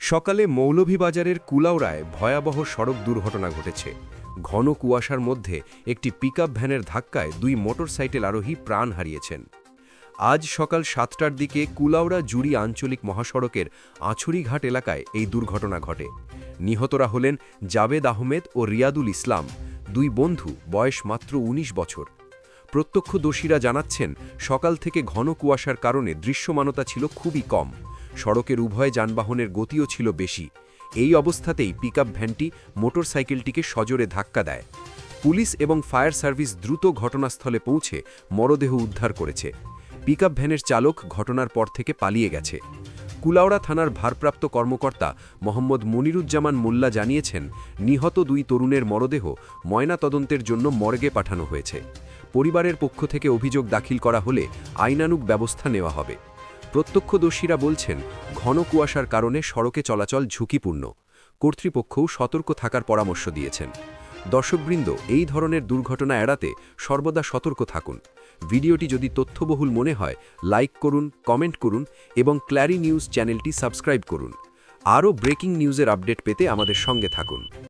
সকালে মৌলভীবাজারের কুলাউড়ায় ভয়াবহ সড়ক দুর্ঘটনা ঘটেছে। ঘন কুয়াশার মধ্যে একটি পিকআপ ভ্যানের ধাক্কায় দুই মোটরসাইকেল আরোহী প্রাণ হারিয়েছেন। আজ সকাল ৭টার দিকে কুলাউড়া জুড়ি আঞ্চলিক মহাসড়কের আছুরিঘাট এলাকায় এই দুর্ঘটনা ঘটে। নিহতরা হলেন জাবেদ আহমেদ ও রিয়াদুল ইসলাম, দুই বন্ধু, বয়স মাত্র ১৯ বছর। প্রত্যক্ষদর্শীরা জানাচ্ছেন, সকাল থেকে ঘন কুয়াশার কারণে দৃশ্যমানতা ছিল খুবই কম। সড়কের উভয় যানবাহনের গতিও ছিল বেশি। এই অবস্থাতেই পিকআপ ভ্যানটি মোটরসাইকেলটিকে সজোরে ধাক্কা দেয়। পুলিশ এবং ফায়ার সার্ভিস দ্রুত ঘটনাস্থলে পৌঁছে মরদেহ উদ্ধার করেছে। পিকআপ ভ্যানের চালক ঘটনার পর থেকে পালিয়ে গেছে। কুলাউড়া থানার ভারপ্রাপ্ত কর্মকর্তা মোহাম্মদ মনিরুজ্জামান মোল্লা জানিয়েছেন, নিহত দুই তরুণের মরদেহ ময়নাতদন্তের জন্য মর্গে পাঠানো হয়েছে। পরিবারের পক্ষ থেকে অভিযোগ দাখিল করা হলে আইনানুগ ব্যবস্থা নেওয়া হবে। প্রত্যক্ষদর্শীরা বলছেন, ঘন কুয়াশার কারণে সড়কে চলাচল ঝুঁকিপূর্ণ। কর্তৃপক্ষও সতর্ক থাকার পরামর্শ দিয়েছেন। দর্শকবৃন্দ, এই ধরনের দুর্ঘটনা এড়াতে সর্বদা সতর্ক থাকুন। ভিডিওটি যদি তথ্যবহুল মনে হয়, লাইক করুন, কমেন্ট করুন এবং ক্ল্যারি নিউজ চ্যানেলটি সাবস্ক্রাইব করুন। আরও ব্রেকিং নিউজের আপডেট পেতে আমাদের সঙ্গে থাকুন।